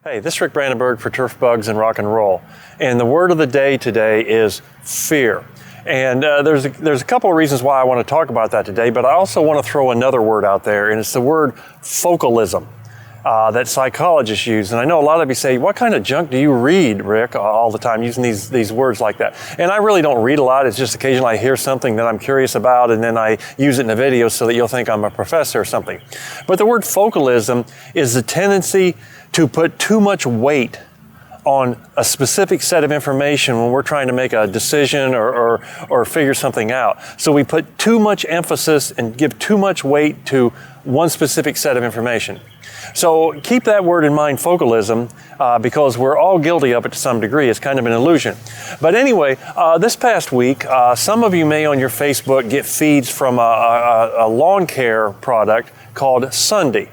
Hey, this is Rick Brandenburg for Turf Bugs and Rock and Roll. And the word of the day today is fear. And there's a couple of reasons why I want to talk about that today, but I also want to throw another word out there, and it's the word focalism that psychologists use. And I know a lot of you say, what kind of junk do you read, Rick, all the time, using these words like that? And I really don't read a lot. It's just occasionally I hear something that I'm curious about, and then I use it in a video so that you'll think I'm a professor or something. But the word focalism is the tendency to put too much weight on a specific set of information when we're trying to make a decision or figure something out. So we put too much emphasis and give too much weight to one specific set of information. So keep that word in mind, focalism, because we're all guilty of it to some degree. It's kind of an illusion. But anyway, this past week, some of you may on your Facebook get feeds from a lawn care product called Sundy.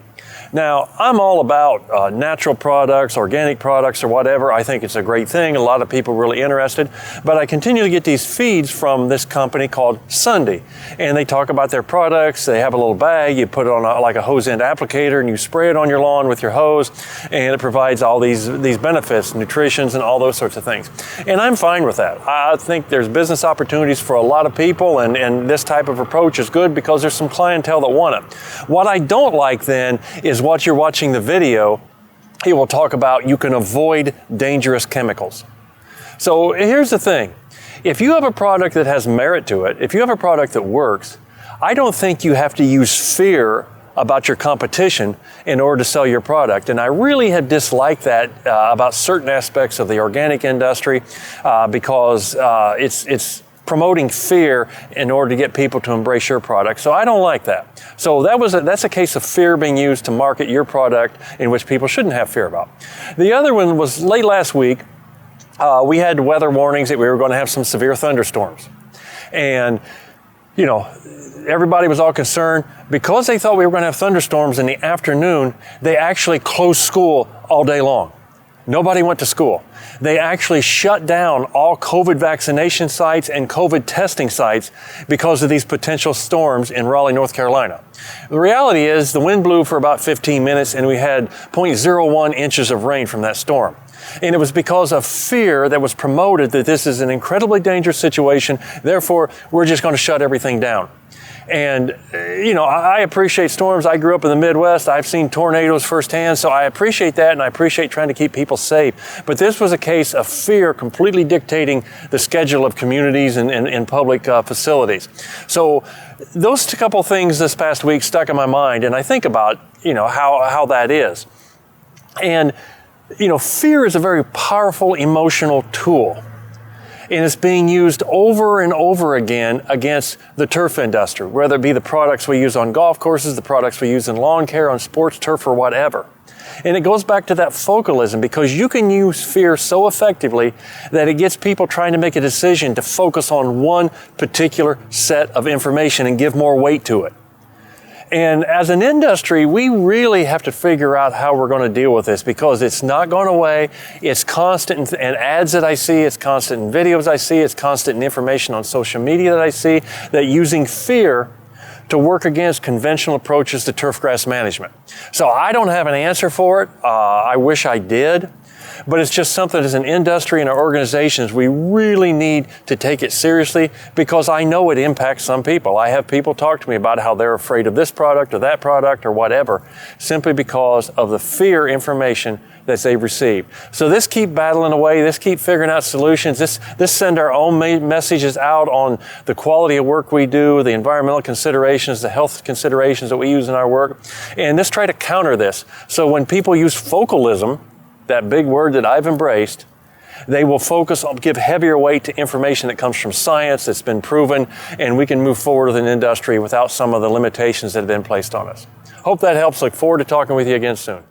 Now, I'm all about natural products, organic products, or whatever. I think it's a great thing. A lot of people are really interested. But I continue to get these feeds from this company called Sundy. And they talk about their products. They have a little bag. You put it on like a hose end applicator, and you spray it on your lawn with your hose. And it provides all these benefits, nutritions, and all those sorts of things. And I'm fine with that. I think there's business opportunities for a lot of people, and this type of approach is good because there's some clientele that want it. What I don't like then is what you're watching the video, it will talk about you can avoid dangerous chemicals. So here's the thing. If you have a product that has merit to it, if you have a product that works, I don't think you have to use fear about your competition in order to sell your product. And I really have disliked that about certain aspects of the organic industry because it's promoting fear in order to get people to embrace your product. So I don't like that. So that's a case of fear being used to market your product in which people shouldn't have fear about. The other one was late last week. We had weather warnings that we were going to have some severe thunderstorms. And, you know, everybody was all concerned. Because they thought we were going to have thunderstorms in the afternoon, they actually closed school all day long. Nobody went to school. They actually shut down all COVID vaccination sites and COVID testing sites because of these potential storms in Raleigh, North Carolina. The reality is the wind blew for about 15 minutes and we had 0.01 inches of rain from that storm. And it was because of fear that was promoted that this is an incredibly dangerous situation, therefore we're just going to shut everything down. And, you know, I appreciate storms. I grew up in the Midwest. I've seen tornadoes firsthand, so I appreciate that, and I appreciate trying to keep people safe. But this was a case of fear completely dictating the schedule of communities and public facilities. So those couple things this past week stuck in my mind, and I think about, you know, how that is. And, you know, fear is a very powerful emotional tool. And it's being used over and over again against the turf industry, whether it be the products we use on golf courses, the products we use in lawn care, on sports turf, or whatever. And it goes back to that focalism, because you can use fear so effectively that it gets people trying to make a decision to focus on one particular set of information and give more weight to it. And as an industry, we really have to figure out how we're going to deal with this, because it's not going away. It's constant in ads that I see. It's constant in videos I see. It's constant in information on social media that I see, that using fear to work against conventional approaches to turf grass management. So I don't have an answer for it. I wish I did. But it's just something as an industry and our organizations, we really need to take it seriously, because I know it impacts some people. I have people talk to me about how they're afraid of this product or that product or whatever, simply because of the fear information that they've received. So let's keep battling away. Let's keep figuring out solutions. Let's send our own messages out on the quality of work we do, the environmental considerations, the health considerations that we use in our work. And let's try to counter this. So when people use focalism, that big word that I've embraced, they will focus on, give heavier weight to information that comes from science that's been proven, and we can move forward with an industry without some of the limitations that have been placed on us. Hope that helps. Look forward to talking with you again soon.